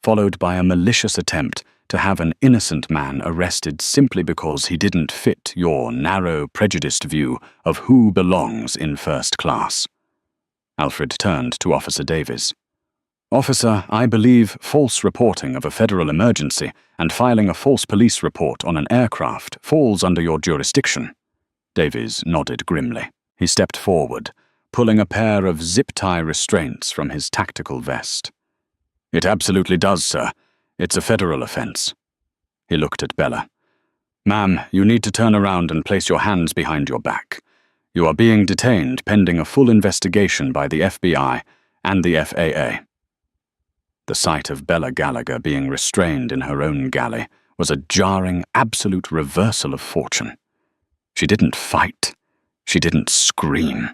followed by a malicious attempt to have an innocent man arrested simply because he didn't fit your narrow, prejudiced view of who belongs in first class." Alfred turned to Officer Davies. "Officer, I believe false reporting of a federal emergency and filing a false police report on an aircraft falls under your jurisdiction." Davies nodded grimly. He stepped forward, pulling a pair of zip-tie restraints from his tactical vest. "It absolutely does, sir. It's a federal offense." He looked at Bella. "Ma'am, you need to turn around and place your hands behind your back. You are being detained pending a full investigation by the FBI and the FAA." The sight of Bella Gallagher being restrained in her own galley was a jarring, absolute reversal of fortune. She didn't fight. She didn't scream.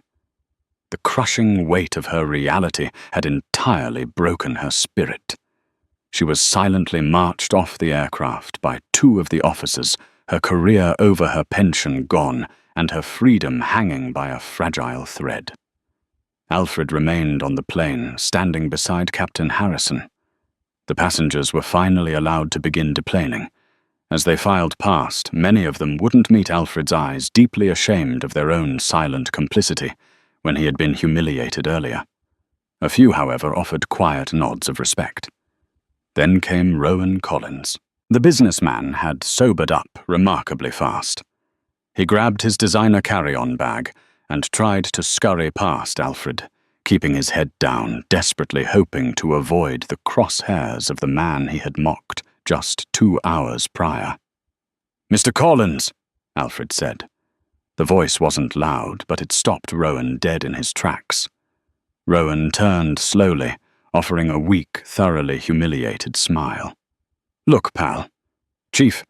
The crushing weight of her reality had entirely broken her spirit. She was silently marched off the aircraft by two of the officers, her career over her pension gone, and her freedom hanging by a fragile thread. Alfred remained on the plane, standing beside Captain Harrison. The passengers were finally allowed to begin deplaning. As they filed past, many of them wouldn't meet Alfred's eyes, deeply ashamed of their own silent complicity when he had been humiliated earlier. A few, however, offered quiet nods of respect. Then came Rowan Collins. The businessman had sobered up remarkably fast. He grabbed his designer carry-on bag and tried to scurry past Alfred, keeping his head down, desperately hoping to avoid the crosshairs of the man he had mocked just 2 hours prior. "Mr. Collins," Alfred said. The voice wasn't loud, but it stopped Rowan dead in his tracks. Rowan turned slowly, offering a weak, thoroughly humiliated smile. "Look, pal. Chief,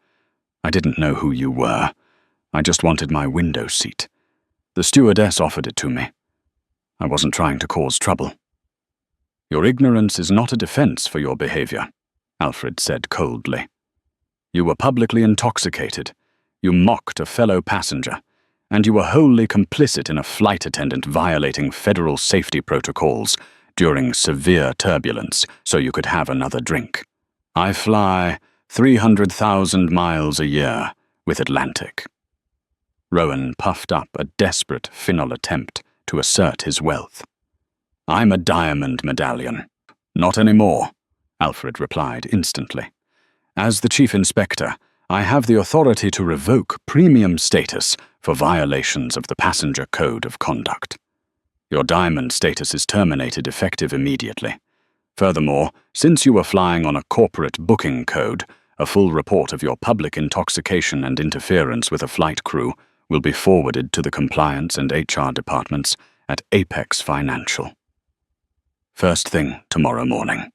I didn't know who you were. I just wanted my window seat. The stewardess offered it to me. I wasn't trying to cause trouble." "Your ignorance is not a defense for your behavior," Alfred said coldly. "You were publicly intoxicated. You mocked a fellow passenger, and you were wholly complicit in a flight attendant violating federal safety protocols during severe turbulence so you could have another drink. I fly 300,000 miles a year with Atlantic." Rowan puffed up a desperate final attempt to assert his wealth. "I'm a diamond medallion." "Not anymore," Alfred replied instantly. "As the chief inspector, I have the authority to revoke premium status for violations of the passenger code of conduct. Your diamond status is terminated effective immediately. Furthermore, since you were flying on a corporate booking code, a full report of your public intoxication and interference with a flight crew will be forwarded to the compliance and HR departments at Apex Financial. First thing tomorrow morning."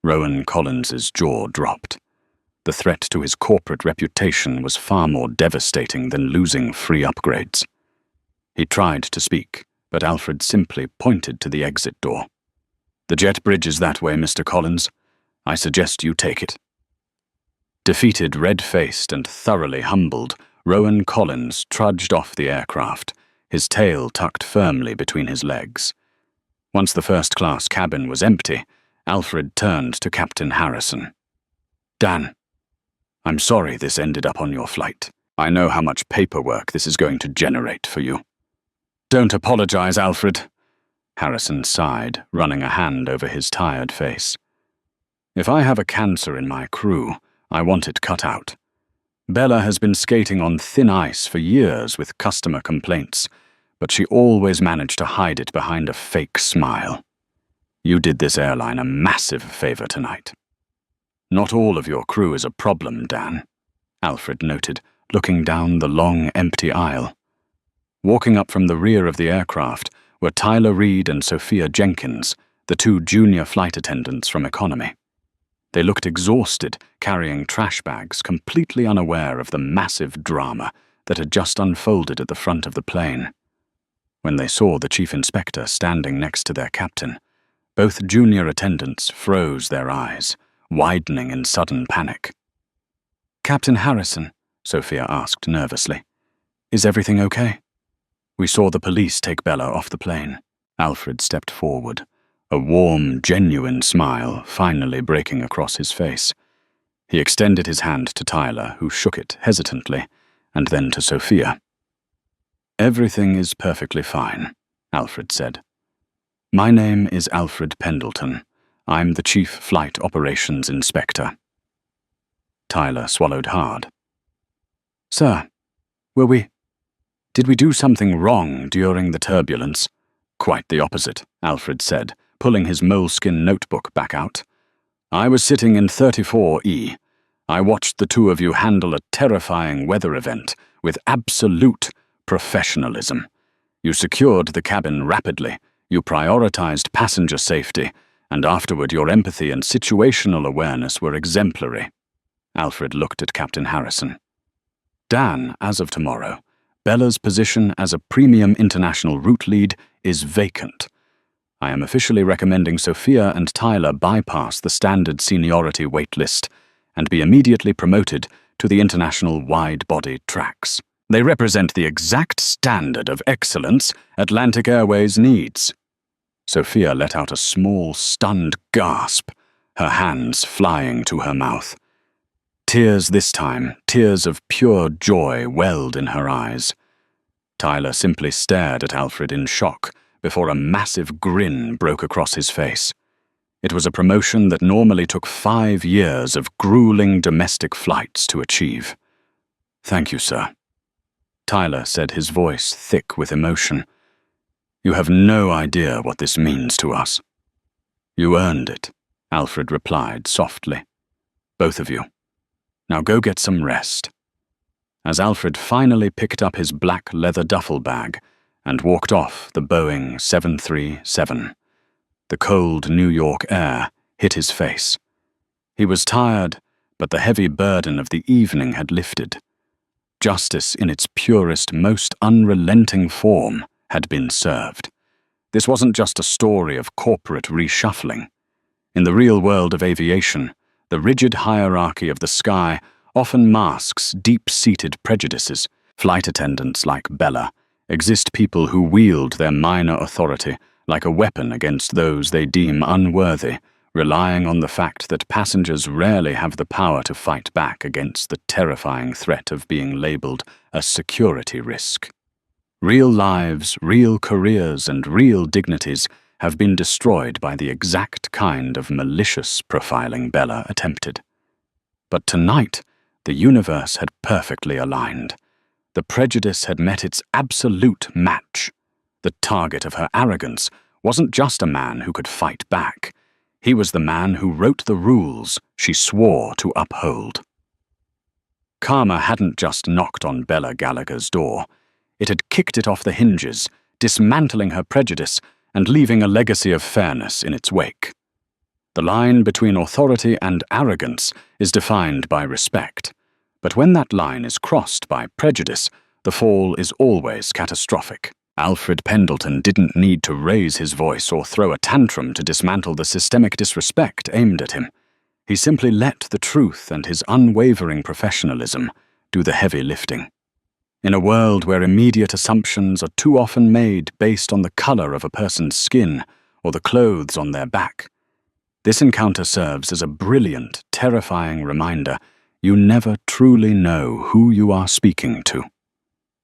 Rowan Collins's jaw dropped. The threat to his corporate reputation was far more devastating than losing free upgrades. He tried to speak, but Alfred simply pointed to the exit door. "The jet bridge is that way, Mr. Collins. I suggest you take it." Defeated, red-faced, and thoroughly humbled, Rowan Collins trudged off the aircraft, his tail tucked firmly between his legs. Once the first-class cabin was empty, Alfred turned to Captain Harrison. "Dan, I'm sorry this ended up on your flight. I know how much paperwork this is going to generate for you." "Don't apologize, Alfred," Harrison sighed, running a hand over his tired face. "If I have a cancer in my crew, I want it cut out. Bella has been skating on thin ice for years with customer complaints, but she always managed to hide it behind a fake smile. You did this airline a massive favor tonight." "Not all of your crew is a problem, Dan," Alfred noted, looking down the long, empty aisle. Walking up from the rear of the aircraft were Tyler Reed and Sophia Jenkins, the two junior flight attendants from economy. They looked exhausted, carrying trash bags, completely unaware of the massive drama that had just unfolded at the front of the plane. When they saw the chief inspector standing next to their captain, both junior attendants froze their eyes, widening in sudden panic. "Captain Harrison," Sophia asked nervously, "is everything okay?" "We saw the police take Bella off the plane." Alfred stepped forward, a warm, genuine smile finally breaking across his face. He extended his hand to Tyler, who shook it hesitantly, and then to Sophia. "Everything is perfectly fine," Alfred said. "My name is Alfred Pendleton. I'm the Chief Flight Operations Inspector." Tyler swallowed hard. "Sir, did we do something wrong during the turbulence?" "Quite the opposite," Alfred said, pulling his moleskin notebook back out. "I was sitting in 34E. I watched the two of you handle a terrifying weather event with absolute professionalism. You secured the cabin rapidly, you prioritized passenger safety, and afterward your empathy and situational awareness were exemplary. Alfred looked at Captain Harrison. Dan, as of tomorrow, Bella's position as a premium international route lead is vacant. I am officially recommending Sophia and Tyler bypass the standard seniority waitlist and be immediately promoted to the international wide-body tracks. They represent the exact standard of excellence Atlantic Airways needs. Sophia let out a small, stunned gasp, her hands flying to her mouth. Tears this time, tears of pure joy welled in her eyes. Tyler simply stared at Alfred in shock before a massive grin broke across his face. It was a promotion that normally took 5 years of grueling domestic flights to achieve. "Thank you, sir," Tyler said, his voice thick with emotion. "You have no idea what this means to us." "You earned it," Alfred replied softly. "Both of you. Now go get some rest." As Alfred finally picked up his black leather duffel bag and walked off the Boeing 737, the cold New York air hit his face. He was tired, but the heavy burden of the evening had lifted. Justice in its purest, most unrelenting form had been served. This wasn't just a story of corporate reshuffling. In the real world of aviation, the rigid hierarchy of the sky often masks deep-seated prejudices. Flight attendants like Bella exist people who wield their minor authority like a weapon against those they deem unworthy, relying on the fact that passengers rarely have the power to fight back against the terrifying threat of being labeled a security risk. Real lives, real careers, and real dignities have been destroyed by the exact kind of malicious profiling Bella attempted. But tonight, the universe had perfectly aligned. The prejudice had met its absolute match. The target of her arrogance wasn't just a man who could fight back. He was the man who wrote the rules she swore to uphold. Karma hadn't just knocked on Bella Gallagher's door. It had kicked it off the hinges, dismantling her prejudice and leaving a legacy of fairness in its wake. The line between authority and arrogance is defined by respect, but when that line is crossed by prejudice, the fall is always catastrophic. Alfred Pendleton didn't need to raise his voice or throw a tantrum to dismantle the systemic disrespect aimed at him. He simply let the truth and his unwavering professionalism do the heavy lifting. In a world where immediate assumptions are too often made based on the color of a person's skin or the clothes on their back, this encounter serves as a brilliant, terrifying reminder you never truly know who you are speaking to.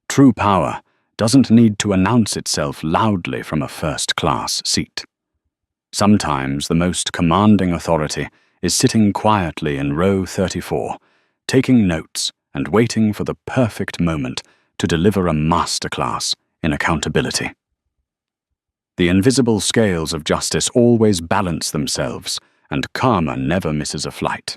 True power doesn't need to announce itself loudly from a first-class seat. Sometimes the most commanding authority is sitting quietly in row 34, taking notes and waiting for the perfect moment to deliver a masterclass in accountability. The invisible scales of justice always balance themselves, and karma never misses a flight.